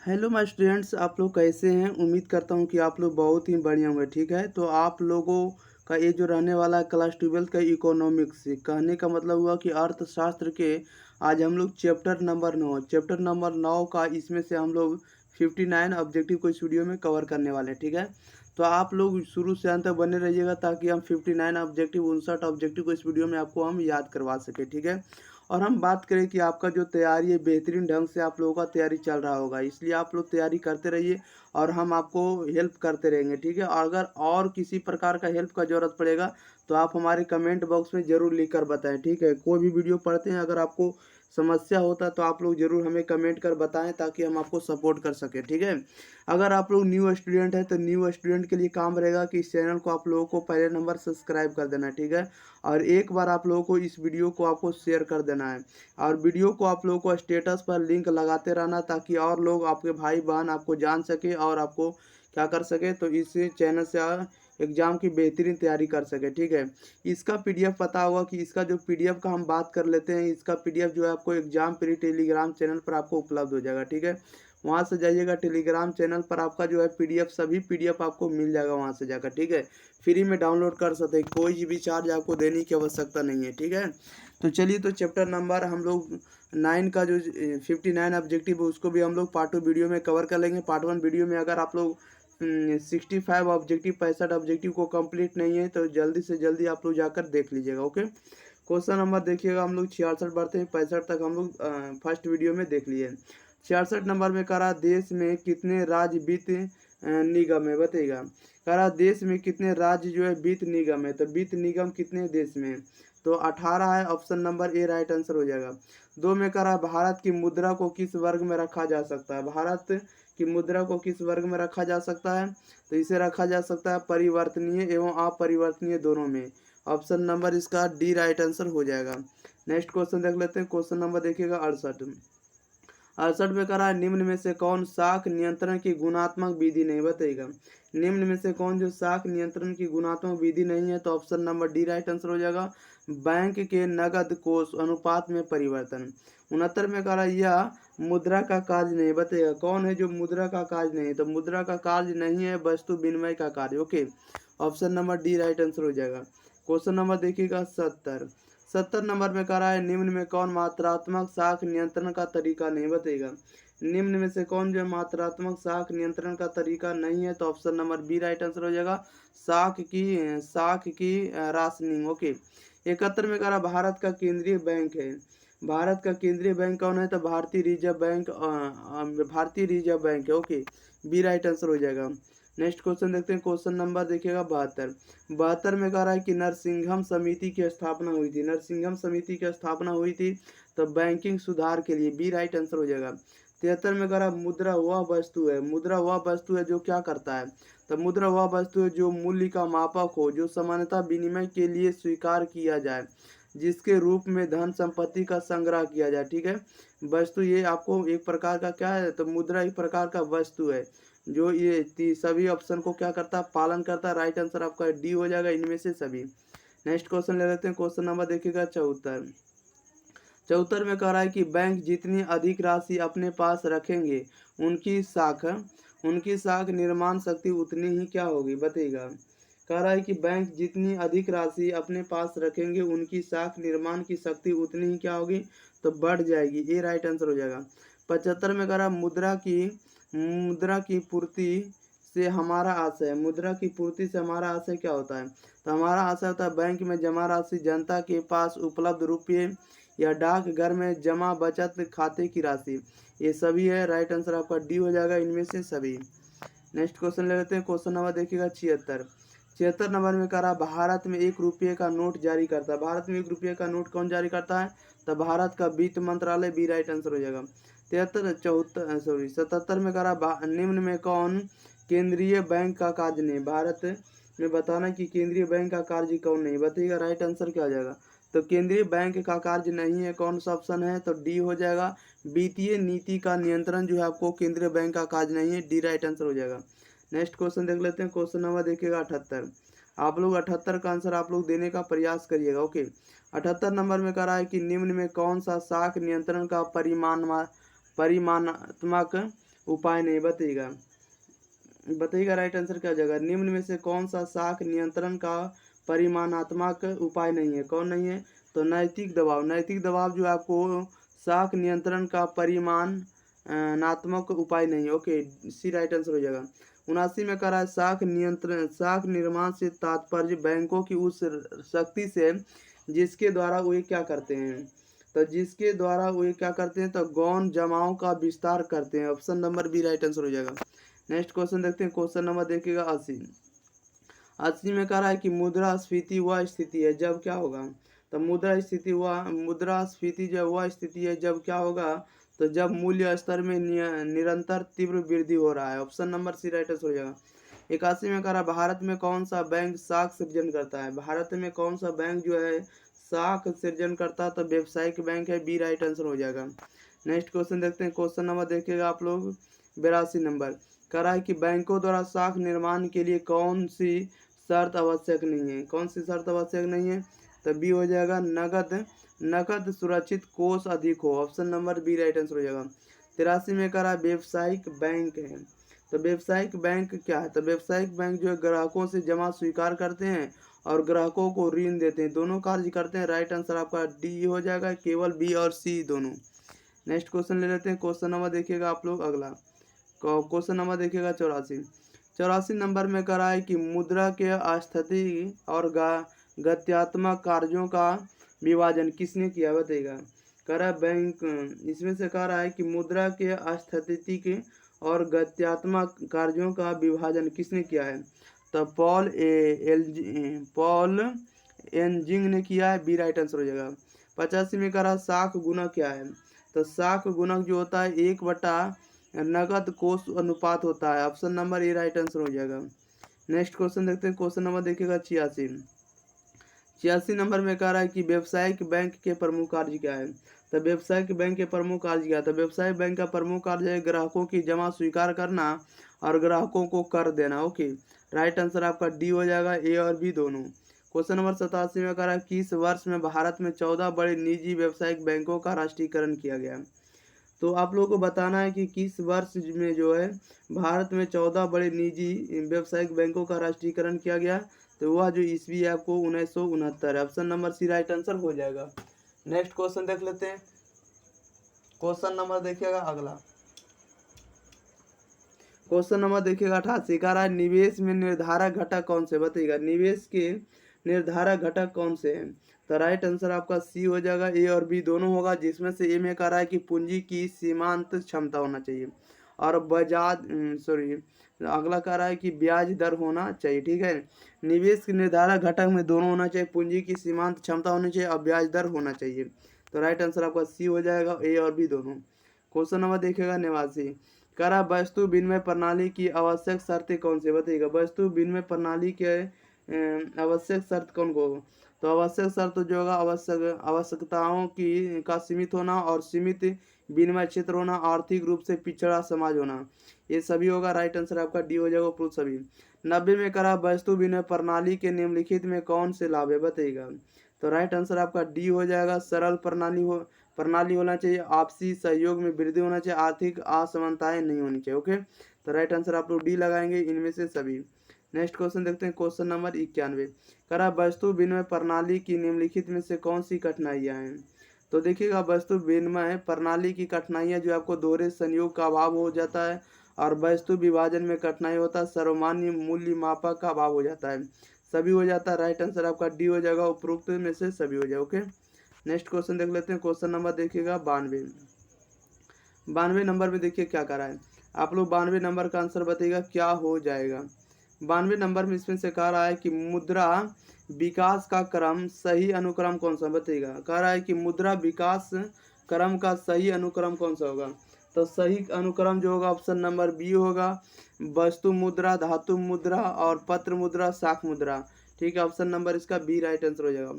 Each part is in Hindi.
हेलो माय स्टूडेंट्स, आप लोग कैसे हैं। उम्मीद करता हूं कि आप लोग बहुत ही बढ़िया होंगे। ठीक है, तो आप लोगों का ये जो रहने वाला है क्लास 12 का इकोनॉमिक्स, कहने का मतलब हुआ कि अर्थशास्त्र के आज हम लोग चैप्टर नंबर 9 का इसमें से हम लोग 59 ऑब्जेक्टिव को इस वीडियो में कवर करने वाले हैं। ठीक है, तो आप लोग शुरू से अंत तक बने रहिएगा ताकि हम 59 ऑब्जेक्टिव 59 ऑब्जेक्टिव को इस वीडियो में आपको हम याद करवा सके। ठीक है, और हम बात करें कि आपका जो तैयारी है बेहतरीन ढंग से आप लोगों का तैयारी चल रहा होगा, इसलिए आप लोग तैयारी करते रहिए और हम आपको हेल्प करते रहेंगे। ठीक है, और अगर और किसी प्रकार का हेल्प का ज़रूरत पड़ेगा तो आप हमारे कमेंट बॉक्स में ज़रूर लिख कर बताएं। ठीक है, कोई भी वीडियो पढ़ते हैं अगर आपको समस्या होता है तो आप लोग ज़रूर हमें कमेंट कर बताएं ताकि हम आपको सपोर्ट कर सकें। ठीक है, अगर आप लोग न्यू स्टूडेंट हैं तो न्यू स्टूडेंट के लिए काम रहेगा कि इस चैनल को आप लोगों को पहले नंबर सब्सक्राइब कर देना है। ठीक है, और एक बार आप लोगों को इस वीडियो को आपको शेयर कर देना है और वीडियो को आप लोगों को स्टेटस पर लिंक लगाते रहना ताकि और लोग आपके भाई बहन आपको जान सके और आपको क्या कर सके, तो इस चैनल से एग्ज़ाम की बेहतरीन तैयारी कर सके। ठीक है, इसका पीडीएफ पता होगा कि इसका जो पीडीएफ का हम बात कर लेते हैं, इसका पीडीएफ जो है आपको एग्जाम प्री टेलीग्राम चैनल पर आपको उपलब्ध हो जाएगा। ठीक है, वहाँ से जाइएगा टेलीग्राम चैनल पर, आपका जो है पीडीएफ सभी पीडीएफ आपको मिल जाएगा वहाँ से जाकर। ठीक है, फ्री में डाउनलोड कर सकते हैं, कोई भी चार्ज आपको देने की आवश्यकता नहीं है। ठीक है, तो चलिए, तो चैप्टर नंबर हम लोग 9 का जो 59 ऑब्जेक्टिव है उसको भी हम लोग पार्ट 2 वीडियो में कवर कर लेंगे। पार्ट 1 वीडियो में अगर आप लोग 65 ऑब्जेक्टिव 65 ऑब्जेक्टिव को कंप्लीट नहीं है तो जल्दी से जल्दी आप लोग जाकर देख लीजिएगा। ओके, क्वेश्चन नंबर देखिएगा, हम लोग 66 बढ़ते हैं 65 तक हम लोग फर्स्ट वीडियो में देख लिए। 66 नंबर में कह रहा देश में कितने राज्य वित्त निगम है, बताइएगा। कह रहा देश में कितने राज्य जो है वित्त निगम है, तो वित्त निगम कितने देश में है, तो 18 है। Option number A right answer हो जाएगा। 2 में कह रहा भारत की मुद्रा को किस वर्ग में रखा जा सकता है, भारत की मुद्रा को किस वर्ग में रखा जा सकता है, तो इसे रखा जा सकता है परिवर्तनीय एवं अपरिवर्तनीय दोनों में। ऑप्शन नंबर इसका डी राइट आंसर हो जाएगा। नेक्स्ट क्वेश्चन देख लेते हैं, क्वेश्चन नंबर देखिएगा 68। 68 में कह रहा है निम्न में से कौन शाख नियंत्रण की गुणात्मक विधि नहीं, बताइएगा। निम्न में से कौन जो शाख नियंत्रण की गुणात्मक विधि नहीं है, तो option number D right answer हो जाएगा। बैंक के नगद कोष अनुपात में परिवर्तन। 69 में कह रहा है यह मुद्रा का कार्य नहीं, बताइएगा कौन है जो मुद्रा का कार्य नहीं है, तो मुद्रा का कार्य नहीं है वस्तु विनिमय का कार्य। Okay, option number D right answer हो जाएगा। क्वेश्चन नंबर देखिएगा 70। 70 नंबर में कह रहा है निम्न में कौन मात्रात्मक शाख नियंत्रण का तरीका नहीं, बताइएगा। निम्न में से कौन जो मात्रात्मक शाख नियंत्रण का तरीका नहीं है, तो option number B right answer हो जाएगा। शाख की राशनिंग। ओके, 71 में कह रहा भारत का केंद्रीय बैंक है, भारत का केंद्रीय बैंक कौन है, तो भारतीय रिजर्व बैंक, भारतीय रिजर्व बैंक है। ओके, बी राइट आंसर हो जाएगा। नेक्स्ट क्वेश्चन देखते हैं, क्वेश्चन नंबर देखिएगा 72। 72 में कह रहा है कि नरसिंघम समिति की स्थापना हुई थी, नरसिंघम समिति की स्थापना हुई थी तो बैंकिंग सुधार के लिए, बी राइट आंसर हो जाएगा। 73 में कह रहा है मुद्रा वह वस्तु है, मुद्रा वह वस्तु है जो क्या करता है, तो मुद्रा वह वस्तु है जो मूल्य का मापक हो, जो सामान्यतः विनिमय के लिए स्वीकार किया जाए, जिसके रूप में धन संपत्ति का संग्रह किया जाए। ठीक है, वस्तु ये आपको एक प्रकार का क्या है, तो मुद्रा एक प्रकार का वस्तु है जो ये सभी ऑप्शन को क्या करता है, पालन करता है। राइट आंसर आपका डी हो जाएगा इनमें से सभी। नेक्स्ट क्वेश्चन ले लेते हैं, क्वेश्चन नंबर देखिएगा 74। 74 में कह रहा है कि बैंक जितनी अधिक राशि अपने पास रखेंगे उनकी साख निर्माण शक्ति उतनी ही क्या होगी, बताइएगा। कह रहा है कि बैंक जितनी अधिक राशि अपने पास रखेंगे उनकी साख निर्माण की शक्ति उतनी ही क्या होगी, तो बढ़ जाएगी, ये राइट आंसर हो जाएगा। 75 में कह रहा है मुद्रा की पूर्ति से हमारा आशय, मुद्रा की पूर्ति से हमारा आशय क्या होता है, तो हमारा आशय होता है बैंक में जमा राशि, जनता के पास उपलब्ध रुपये या डाकघर में जमा बचत खाते की राशि, ये सभी है। राइट आंसर आपका डी हो जाएगा इनमें से सभी। नेक्स्ट क्वेश्चन ले लेते हैं, क्वेश्चन नंबर देखिएगा 76। 76 नंबर में कह रहा भारत में 1 रुपये का नोट जारी करता है, भारत में 1 रुपये का नोट कौन जारी करता है, तो भारत का वित्त मंत्रालय, बी राइट आंसर हो जाएगा। 77 में कह रहा निम्न में कौन केंद्रीय बैंक का कार्य नहीं, भारत में बताना कि केंद्रीय बैंक का कार्य कौन नहीं, बताइएगा। राइट आंसर क्या हो जाएगा, तो केंद्रीय बैंक का कार्य नहीं है, कौन सा ऑप्शन है, तो डी हो जाएगा। वित्तीय नीति का नियंत्रण जो है आपको केंद्रीय बैंक का कार्य नहीं है, डी राइट आंसर हो जाएगा। नेक्स्ट क्वेश्चन देख लेते हैं, क्वेश्चन नंबर देखिएगा 78। आप लोग 78 का आंसर आप लोग देने का प्रयास करिएगा। ओके, 78 नंबर में कह रहा है कि निम्न में कौन सा शाख नियंत्रण का परिमाणात्मक उपाय नहीं। बताइएगा बताइएगा राइट आंसर क्या हो जाएगा। निम्न में से कौन सा साख नियंत्रण का परिमाणात्मक उपाय नहीं है? कौन नहीं है? तो नैतिक दबाव। नैतिक दबाव जो आपको साख नियंत्रण का परिमाणात्मक उपाय नहीं है। ओके, सी राइट आंसर हो जाएगा। 79 में कह रहा है साख नियंत्रण, साख निर्माण से तात्पर्य बैंकों की उस शक्ति से जिसके द्वारा वे क्या करते हैं? तो जिसके द्वारा वे क्या करते हैं? तो गौण जमाओं का विस्तार करते हैं। Option number B right answer हो जाएगा। नेक्स्ट क्वेश्चन देखते हैं। क्वेश्चन नंबर देखिएगा 80। 80 में कह रहा है कि मुद्रास्फीति वह स्थिति है जब क्या होगा? तो मुद्रास्फीति जब वह स्थिति है जब क्या होगा? तो जब मूल्य स्तर में निरंतर तीव्र वृद्धि हो रहा है। Option number C right answer हो जाएगा। 81 में कह रहा है भारत में कौन सा बैंक साख सृजन करता है? भारत में कौन सा बैंक जो है साख सृजन करता है? तो व्यावसायिक बैंक है, बी राइट आंसर हो जाएगा। नेक्स्ट क्वेश्चन देखते हैं। क्वेश्चन नंबर देखिएगा आप लोग 82 नंबर। कह रहा है कि बैंकों द्वारा साख निर्माण के लिए कौन सी शर्त आवश्यक नहीं है? कौन सी शर्त आवश्यक नहीं है? तो बी हो जाएगा नकद सुरक्षित कोष अधिक हो। Option number B right answer हो जाएगा। 83 में कह रहा है व्यवसायिक बैंक है। तो व्यवसायिक बैंक क्या है? तो व्यवसायिक बैंक जो है ग्राहकों से जमा स्वीकार करते हैं और ग्राहकों को ऋण देते हैं, दोनों कार्य करते हैं। राइट आंसर आपका डी हो जाएगा, केवल बी और सी दोनों। नेक्स्ट क्वेश्चन ले लेते हैं। क्वेश्चन नंबर देखिएगा आप लोग अगला। क्वेश्चन नंबर देखिएगा 84। 84 नंबर में कह रहा है कि मुद्रा के अस्थिति और गत्यात्मक कार्यों का विभाजन किसने किया? बताइएगा। कह रहा है बैंक, इसमें से कह रहा है कि मुद्रा के अस्थिति और गत्यात्मक कार्यों का विभाजन किसने किया है? तो पॉल एनजिंग ने किया है, बी राइट आंसर हो जाएगा। 85 में कह रहा साख गुणक क्या है? तो साख गुणक जो होता है 1/, नगद कोष अनुपात होता है। Option number A right answer हो जाएगा। नेक्स्ट क्वेश्चन देखते हैं। क्वेश्चन नंबर देखिएगा 86। 86 नंबर में कह रहा है कि व्यावसायिक बैंक के प्रमुख कार्य क्या है? तो व्यावसायिक बैंक के प्रमुख कार्य क्या है? तो व्यवसायिक बैंक का प्रमुख कार्य है ग्राहकों की जमा स्वीकार करना और ग्राहकों को कर देना। ओके, राइट आंसर आपका डी हो जाएगा, ए और बी दोनों। क्वेश्चन नंबर 87 में कह रहा है किस वर्ष में भारत में 14 बड़े निजी व्यावसायिक बैंकों का राष्ट्रीयकरण किया गया? तो आप लोगों को बताना है कि किस वर्ष में जो है भारत में 14 बड़े निजी व्यावसायिक बैंकों का राष्ट्रीयकरण किया गया। तो वह जो ईस्वी है आपको 1969 है। Option number C right answer हो जाएगा। नेक्स्ट क्वेश्चन देख लेते हैं। क्वेश्चन नंबर देखिएगा अगला। क्वेश्चन नंबर देखिएगा 88। कह रहा है निवेश में निर्धारक घटक कौन से? बताइएगा निवेश के निर्धारक घटक कौन से हैं? तो राइट आंसर आपका सी हो जाएगा, ए और बी दोनों होगा। जिसमें से ए में कह रहा है कि पूंजी की सीमांत क्षमता होना चाहिए और अगला कह रहा है कि ब्याज दर होना चाहिए। ठीक है, निवेश के निर्धारक घटक में दोनों होना चाहिए, पूंजी की सीमांत क्षमता होनी चाहिए और ब्याज दर होना चाहिए। तो राइट आंसर आपका सी हो जाएगा, ए और बी दोनों। क्वेश्चन नंबर देखिएगा 89। कह रहा वस्तु विनिमय प्रणाली की आवश्यक शर्तें कौन सी? बताइएगा वस्तु विनिमय प्रणाली के आवश्यक शर्त कौन को? तो आवश्यक शर्त जो होगा आवश्यकताओं की का सीमित होना और सीमित विनिमय क्षेत्र होना, आर्थिक रूप से पिछड़ा समाज होना, ये सभी होगा। राइट आंसर आपका डी हो जाएगा, उपरोक्त सभी। 90 में करा वस्तु विनिमय प्रणाली के निम्नलिखित में कौन से लाभ है? बताइएगा। तो राइट आंसर आपका डी हो जाएगा, सरल प्रणाली होना चाहिए, आपसी सहयोग में वृद्धि होना चाहिए, आर्थिक असमानताएं नहीं होनी चाहिए। ओके, तो राइट आंसर आप लोग डी लगाएंगे इनमें से सभी। नेक्स्ट क्वेश्चन देखते हैं। Question number 91। करा वस्तु विनिमय प्रणाली की निम्नलिखित में से कौन सी कठिनाइयां हैं? तो देखिएगा वस्तु विनिमय प्रणाली की कठिनाइयां जो आपको दोहरे संयोग का अभाव हो जाता है और वस्तु विभाजन में कठिनाई होता है, सर्वमान्य मूल्य मापक का अभाव हो जाता है, सभी हो जाता है। राइट आंसर आपका डी हो जाएगा, उपरोक्त में से सभी हो जाए। ओके, नेक्स्ट क्वेश्चन देख लेते हैं। क्वेश्चन नंबर देखिएगा 92। 92 नंबर में देखिए क्या करा है। आप लोग 92 नंबर का आंसर बताइएगा क्या हो जाएगा। 92 नंबर में इसमें से कह रहा है कि मुद्रा विकास का क्रम सही अनुक्रम कौन सा? बताइएगा। कह रहा है कि मुद्रा विकास क्रम का सही अनुक्रम कौन सा होगा? तो सही अनुक्रम जो होगा ऑप्शन नंबर बी होगा, वस्तु मुद्रा, धातु मुद्रा और पत्र मुद्रा, शाख मुद्रा। ठीक है, ऑप्शन नंबर इसका बी राइट आंसर हो जाएगा।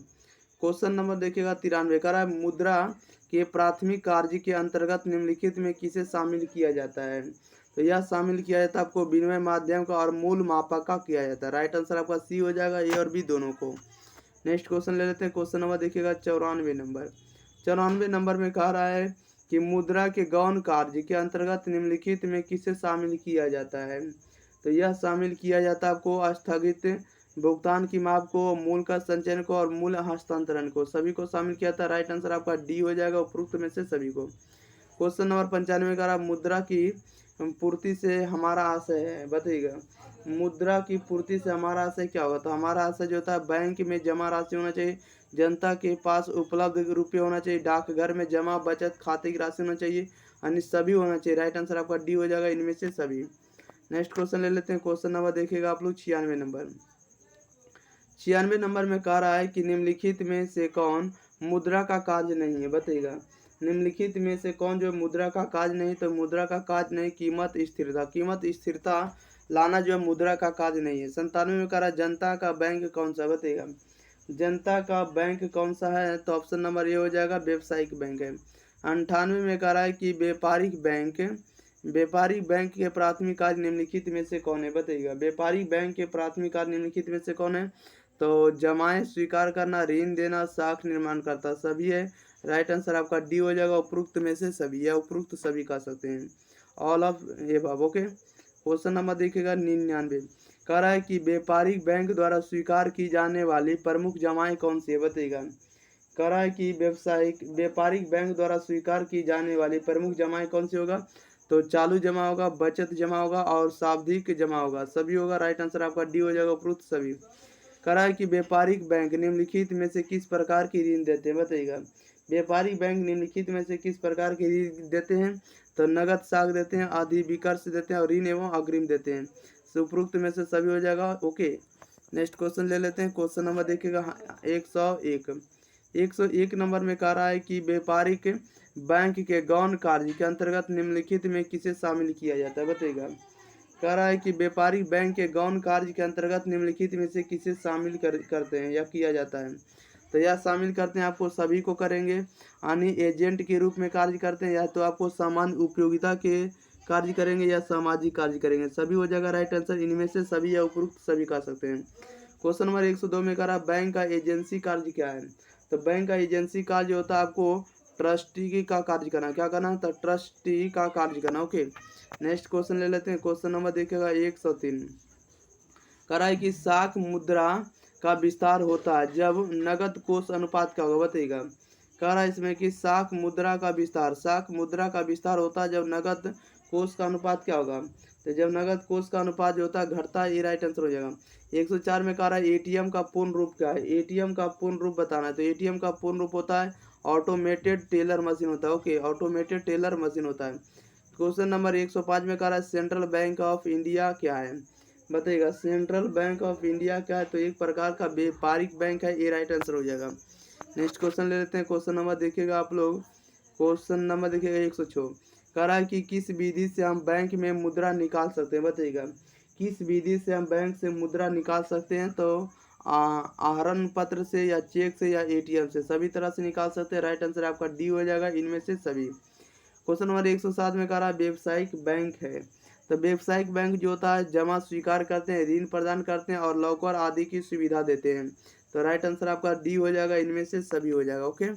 क्वेश्चन नंबर देखिएगा 93। कह रहा है मुद्रा के प्राथमिक कार्य के अंतर्गत निम्नलिखित में किसे शामिल किया जाता है? तो यह शामिल किया जाता है आपको विनिमय माध्यम का और मूल मापक का किया जाता है। राइट आंसर आपका सी हो जाएगा, ए और बी दोनों को। नेक्स्ट क्वेश्चन ले लेते हैं। क्वेश्चन नंबर देखिएगा 94 नंबर। 94 नंबर में कह रहा है कि मुद्रा के गौण कार्य के अंतर्गत निम्नलिखित में किसे शामिल किया जाता है। तो यह शामिल किया जाता है आपको स्थगित भुगतान की माप को, मूल का संचयन को और मूल हस्तांतरण को, सभी को शामिल किया था। राइट आंसर आपका डी हो जाएगा, उपरोक्त में से सभी को। क्वेश्चन नंबर 95 का मुद्रा की पूर्ति से हमारा आशय है, बताइएगा मुद्रा की पूर्ति से हमारा आशय क्या होगा। तो हमारा आशय जो होता है बैंक में जमा राशि होना चाहिए, जनता के पास उपलब्ध रुपये होना चाहिए, डाकघर में जमा बचत खाते की राशि होना चाहिए, अन्य सभी होना चाहिए। राइट आंसर आपका डी हो जाएगा, इनमें से सभी। नेक्स्ट क्वेश्चन ले लेते हैं। क्वेश्चन नंबर देखिएगा आप लोग 96 नंबर। 96 नंबर में कह रहा है कि निम्नलिखित में से कौन मुद्रा का कार्य नहीं है, बताइएगा निम्नलिखित में से कौन जो मुद्रा का कार्य नहीं। तो मुद्रा का कार्य नहीं कीमत स्थिरता, कीमत स्थिरता लाना जो मुद्रा का कार्य नहीं है। 97 में कह रहा है जनता का बैंक कौन सा, बताइएगा जनता का बैंक कौन सा है। तो ऑप्शन नंबर ए हो जाएगा, व्यावसायिक बैंक है। 98 में कह रहा है कि व्यापारिक बैंक के प्राथमिक कार्य निम्नलिखित में से कौन है, बताइएगा व्यापारिक बैंक के प्राथमिक कार्य निम्नलिखित में से कौन है। तो जमाएं स्वीकार करना, ऋण देना, साख निर्माण करता, सभी है। राइट आंसर आपका डी हो जाएगा, उपरोक्त में से सभी, या उपरोक्त सभी कह सकते हैं, all of above. Okay, question number देखिएगा 99। कह रहा है कि व्यापारिक बैंक द्वारा स्वीकार की जाने वाली प्रमुख जमाएं कौन सी है, बताइएगा कह रहा है कि व्यापारिक बैंक द्वारा स्वीकार की जाने वाली प्रमुख जमाएं कौन सी होगा। तो चालू जमा होगा, बचत जमा होगा और सावधिक जमा होगा, सभी होगा। राइट आंसर आपका डी हो जाएगा, उपरोक्त सभी। कह रहा है कि व्यापारिक बैंक निम्नलिखित में से किस प्रकार की ऋण देते हैं, बताइएगा व्यापारिक बैंक निम्नलिखित में से किस प्रकार की ऋण देते हैं। तो नगद साख देते हैं, आदि विकर्ष देते हैं और ऋण एवं अग्रिम देते हैं। उपरोक्त में से सभी हो जाएगा। ओके, नेक्स्ट क्वेश्चन ले लेते हैं। क्वेश्चन नंबर देखिएगा 101 नंबर में कह रहा है कि व्यापारिक बैंक के गौण कार्य के अंतर्गत निम्नलिखित में किसे शामिल किया जाता है, बताइएगा कह रहा है कि व्यापारिक बैंक के गौण कार्य के अंतर्गत निम्नलिखित में से किसे शामिल करते हैं या किया जाता है। तो यह शामिल करते हैं आपको सभी को करेंगे, यानी एजेंट के रूप में कार्य करते हैं, या तो आपको सामान्य उपयोगिता के कार्य करेंगे या सामाजिक कार्य करेंगे, सभी हो जाएगा। राइट आंसर इनमें से सभी या उपरोक्त सभी कह सकते हैं। क्वेश्चन नंबर 102 में कह रहा है बैंक का एजेंसी कार्य क्या है। तो बैंक का एजेंसी कार्य होता है आपको ट्रस्टी का कार्य करना, क्या करना, तो ट्रस्टी का कार्य करना। ओके, नेक्स्ट क्वेश्चन ले लेते हैं। क्वेश्चन नंबर देखिएगा 103। कह रहा है कि साख मुद्रा का विस्तार होता है जब नगद कोष अनुपात क्या होगा, बताइएगा कह रहा है इसमें कि साख मुद्रा का विस्तार होता है जब नगद कोष का अनुपात क्या होगा। तो जब नगद कोष का अनुपात जो होता है घटता है, ये राइट आंसर हो जाएगा। 104 में कह रहा है एटीएम का पूर्ण रूप क्या है, एटीएम का पूर्ण रूप बताना है। तो एटीएम का पूर्ण रूप होता है ऑटोमेटेड टेलर मशीन होता है। ओके, ऑटोमेटेड टेलर मशीन होता है। क्वेश्चन नंबर 105 में कह रहा है सेंट्रल बैंक ऑफ इंडिया क्या है, बताइएगा सेंट्रल बैंक ऑफ इंडिया क्या है। तो एक प्रकार का व्यापारिक बैंक है, ये राइट आंसर हो जाएगा। नेक्स्ट क्वेश्चन ले लेते हैं। क्वेश्चन नंबर देखिएगा आप लोग, क्वेश्चन नंबर देखिएगा 106। कह रहा है कि किस विधि से हम बैंक में मुद्रा निकाल सकते हैं, बताइएगा किस विधि से हम बैंक से मुद्रा निकाल सकते हैं। तो आहरण पत्र से या चेक से या एटीएम से, सभी तरह से निकाल सकते हैं। राइट आंसर आपका डी हो जाएगा, इनमें से सभी। क्वेश्चन नंबर 107 में कह रहा है व्यावसायिक बैंक है। तो व्यावसायिक बैंक जो होता है जमा स्वीकार करते हैं, ऋण प्रदान करते हैं और लॉकर आदि की सुविधा देते हैं। तो राइट आंसर आपका डी हो जाएगा, इनमें से सभी हो जाएगा। ओके,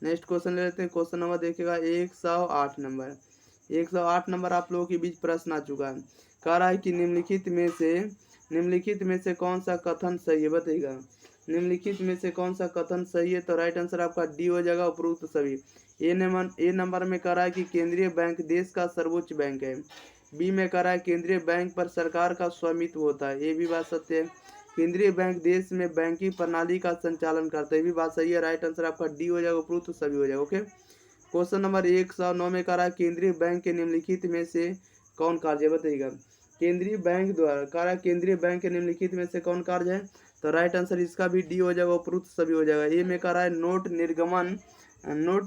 नेक्स्ट क्वेश्चन ले लेते हैं। क्वेश्चन नंबर देखिएगा 108 नंबर। 108 नंबर आप लोगों के बीच प्रश्न आ चुका है। कह रहा है कि निम्नलिखित में से कौन सा कथन सही है, बताइएगा निम्नलिखित में से कौन सा कथन सही है। तो राइट आंसर आपका डी हो जाएगा, उपरोक्त सभी। ए नंबर में कह रहा है कि केंद्रीय बैंक देश का सर्वोच्च बैंक है। बी में कह रहा है केंद्रीय बैंक पर सरकार का स्वामित्व होता है, ये भी बात सत्य है। केंद्रीय बैंक देश में बैंकिंग प्रणाली का संचालन करता है, ये भी बात सही है। राइट आंसर आपका डी हो जाएगा, उपरोक्त सभी हो जाएगा। ओके, क्वेश्चन नंबर 109 में कह रहा है केंद्रीय बैंक के निम्नलिखित में से कौन कार्य है, बताइएगा केंद्रीय बैंक द्वारा कह रहा है केंद्रीय बैंक के निम्नलिखित में से कौन कार्य है। तो राइट आंसर इसका भी डी हो जाएगा, उपरोक्त सभी हो जाएगा। ए में कह रहा है नोट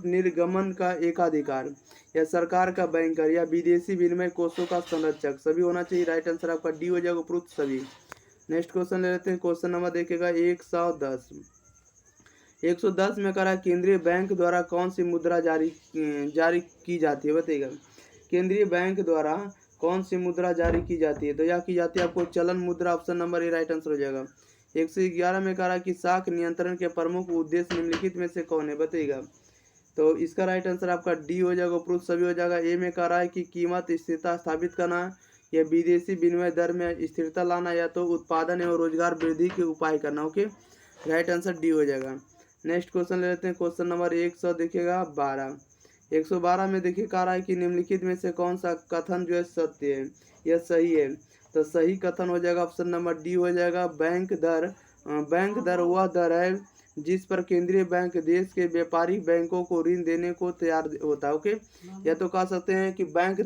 निर्गमन का एकाधिकार, या सरकार का बैंकर, या विदेशी विनिमय कोषों का संरक्षक, सभी होना चाहिए। राइट आंसर आपका डी हो जाएगा, उपरोक्त सभी। नेक्स्ट क्वेश्चन ले लेते हैं। क्वेश्चन नंबर देखिएगा 110। 110 में कह रहा है केंद्रीय बैंक द्वारा कौन सी मुद्रा जारी की जाती है, बताइएगा केंद्रीय बैंक द्वारा कौन सी मुद्रा जारी की जाती है। तो यह की जाती है आपको चलन मुद्रा, option number A right answer हो जाएगा। 111 में कह रहा है कि साख नियंत्रण के प्रमुख उद्देश्य निम्नलिखित में से कौन है, बताइएगा तो इसका राइट आंसर आपका डी हो जाएगा, उपरोक्त सभी हो जाएगा। ए में कह रहा है कि कीमत स्थिरता स्थापित करना, या विदेशी विनिमय दर में स्थिरता लाना, या तो उत्पादन एवं रोजगार वृद्धि के उपाय करना। ओके, राइट आंसर डी हो जाएगा। नेक्स्ट क्वेश्चन ले लेते हैं, क्वेश्चन नंबर 100 देखिएगा 12। 112 में देखिए कह रहा है कि निम्नलिखित में से कौन सा कथन जो है सत्य है या सही है। तो सही कथन हो जाएगा ऑप्शन नंबर डी हो जाएगा। बैंक दर वह दर है जिस पर केंद्रीय बैंक देश के व्यापारिक बैंकों को ऋण देने को तैयार होता है। ओके, या तो कह सकते हैं कि बैंक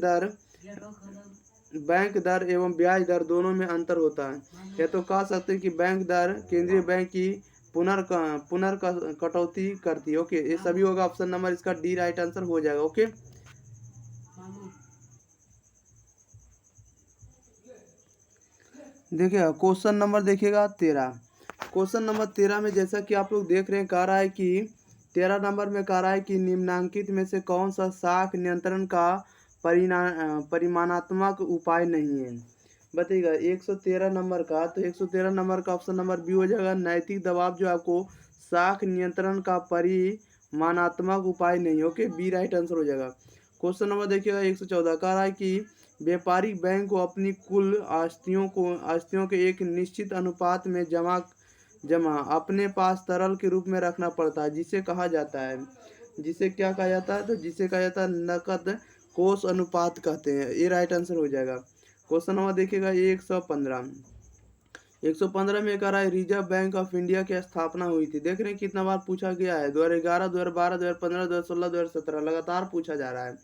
दर एवं ब्याज दर दोनों में अंतर होता है, या तो कह सकते हैं कि बैंक दर केंद्रीय बैंक की कटौती करती है। ओके, ये सभी होगा ऑप्शन नंबर इसका डी राइट आंसर हो जाएगा। ओके, देखिएगा क्वेश्चन नंबर देखिएगा 13। क्वेश्चन नंबर 13 में जैसा कि आप लोग देख रहे हैं कह रहा है कि 13 नंबर में कह रहा है कि निम्नांकित में से कौन सा साख नियंत्रण का परिमाणात्मक उपाय नहीं है। बताइएगा 113 नंबर का, तो 113 नंबर का ऑप्शन नंबर बी हो जाएगा। नैतिक दबाव जो आपको साख नियंत्रण का परिमाणात्मक उपाय नहीं। ओके, बी राइट आंसर हो जाएगा। क्वेश्चन नंबर देखिएगा 114 कह रहा है कि व्यापारिक बैंक को अपनी कुल आस्तियों के एक निश्चित अनुपात में जमा अपने पास तरल के रूप में रखना पड़ता है, जिसे कहा जाता है, जिसे क्या कहा जाता है, तो जिसे कहा जाता है नकद कोष अनुपात कहते हैं। ये राइट आंसर हो जाएगा। क्वेश्चन नंबर देखिएगा 115। 115 में कह रहा है रिजर्व बैंक ऑफ इंडिया की स्थापना हुई थी। देख रहे हैं कितना बार पूछा गया है, 2011, 2012, 2015, 2016, 2017 लगातार पूछा जा रहा है।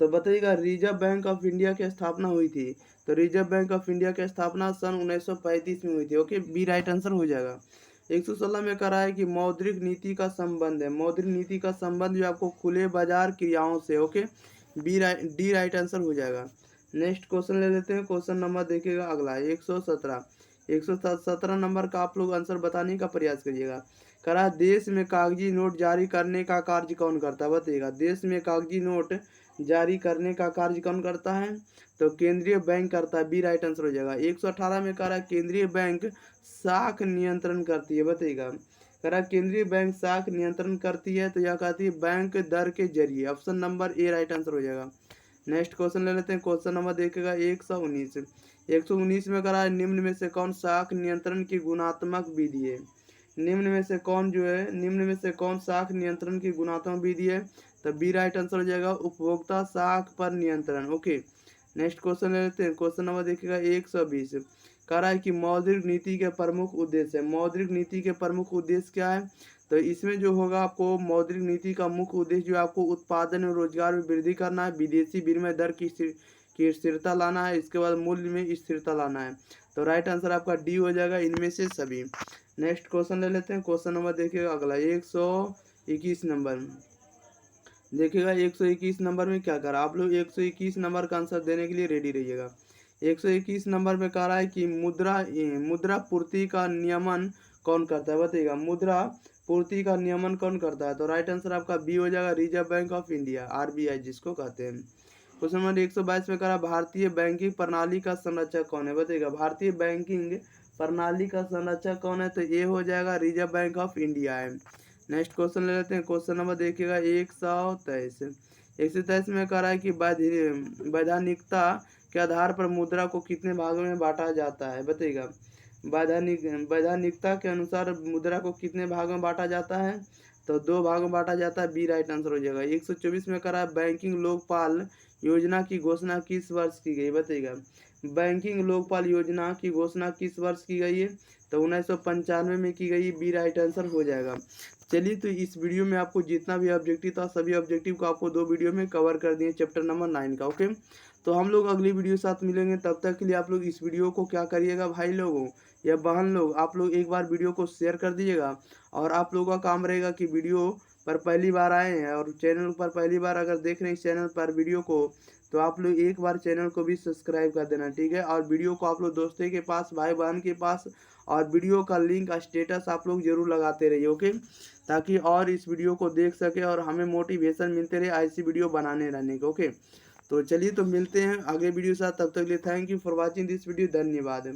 तो बताइएगा रिजर्व बैंक ऑफ इंडिया की स्थापना हुई थी, तो रिजर्व बैंक ऑफ इंडिया की स्थापना सन 1935 में हुई थी। ओके, बी राइट आंसर हो जाएगा। 116 में कह रहा है कि मौद्रिक नीति का संबंध है। मौद्रिक नीति का संबंध जो आपको खुले बाजार क्रियाओं से। ओके, डी राइट आंसर हो जाएगा। नेक्स्ट क्वेश्चन ले लेते हैं। क्वेश्चन नंबर देखिएगा अगला 117। 117 नंबर का आप लोग आंसर बताने का प्रयास करिएगा। कह रहा है देश में कागजी नोट जारी करने का कार्य कौन करता है। बताइएगा देश में कागजी नोट जारी करने का कार्य कौन करता है, तो केंद्रीय बैंक करता है। बी राइट आंसर हो जाएगा। 118 में कह रहा है केंद्रीय बैंक साख नियंत्रण करती है। बताइएगा कह रहा है केंद्रीय बैंक साख नियंत्रण करती है, तो यह कहती है बैंक दर के जरिए। Option number A right answer हो जाएगा। नेक्स्ट क्वेश्चन ले लेते हैं। क्वेश्चन नंबर देखेगा 119। 119 में कह रहा है निम्न में से कौन साख नियंत्रण की गुणात्मक विधि है। निम्न में से कौन साख नियंत्रण की गुणात्मक विधि है, तो बी राइट आंसर हो जाएगा उपभोक्ता साख पर नियंत्रण। ओके, नेक्स्ट क्वेश्चन ले लेते हैं। क्वेश्चन नंबर देखिएगा 120। कह रहा है कि मौद्रिक नीति के प्रमुख उद्देश्य है। मौद्रिक नीति के प्रमुख उद्देश्य क्या है, तो इसमें जो होगा आपको मौद्रिक नीति का मुख्य उद्देश्य जो आपको उत्पादन और रोजगार में वृद्धि करना है, विदेशी विनिमय दर की स्थिरता लाना है, इसके बाद मूल्य में स्थिरता लाना है। तो राइट आंसर आपका डी हो जाएगा इनमें से सभी। नेक्स्ट क्वेश्चन ले लेते हैं। क्वेश्चन नंबर देखिएगा अगला 121 नंबर देखिएगा। 121 नंबर में क्या करा, आप लोग 121 नंबर का आंसर देने के लिए रेडी रहिएगा। 121 नंबर में कह रहा है कि मुद्रा पूर्ति का नियमन कौन करता है। बताइएगा मुद्रा पूर्ति का नियमन कौन करता है, तो राइट आंसर आपका बी हो जाएगा reserve bank of India, RBI जिसको कहते हैं। क्वेश्चन नंबर 122 में कह रहा है भारतीय बैंकिंग प्रणाली का संरचक कौन है। बताइएगा भारतीय बैंकिंग प्रणाली का संरचक कौन है, तो ये हो जाएगा रिजर्व बैंक ऑफ इंडिया है। नेक्स्ट क्वेश्चन ले लेते हैं। क्वेश्चन नंबर देखिएगा 123। 123 में कह रहा है कि वैधानिकता के आधार पर मुद्रा को कितने भागों में बांटा जाता है। बताइएगा वैधानिकता के अनुसार मुद्रा को कितने भागों में बांटा जाता है, तो 2 भागों में बांटा जाता है। बी राइट आंसर हो जाएगा। 124 में कह रहा है बैंकिंग लोकपाल योजना की घोषणा किस वर्ष की गई। बताइएगा बैंकिंग लोकपाल योजना की घोषणा किस वर्ष की गई है, तो 1995 में की गई। बी राइट आंसर हो जाएगा। चलिए, तो इस वीडियो में आपको जितना भी ऑब्जेक्टिव था सभी ऑब्जेक्टिव को आपको 2 वीडियो में कवर कर दिए चैप्टर नंबर 9 का। ओके, तो हम लोग अगली वीडियो साथ मिलेंगे। तब तक के लिए आप लोग इस वीडियो को क्या करिएगा भाई लोगों या बहन लोग, आप लोग एक बार वीडियो को शेयर कर दीजिएगा। और आप लोगों का काम रहेगा कि वीडियो पर पहली बार आए हैं और चैनल पर पहली बार अगर देख रहे हैं इस चैनल पर वीडियो को, तो आप लोग एक बार चैनल को भी सब्सक्राइब कर देना, ठीक है। और वीडियो को आप लोग दोस्तों के पास, भाई बहन के पास, और वीडियो का लिंक स्टेटस आप लोग जरूर लगाते रहिए। ओके, ताकि और इस वीडियो को देख सके और हमें मोटिवेशन मिलते रहे ऐसी वीडियो बनाने रहने के। ओके, तो चलिए तो मिलते हैं अगले वीडियो के साथ। तब तक के लिए thank you for watching this video. धन्यवाद।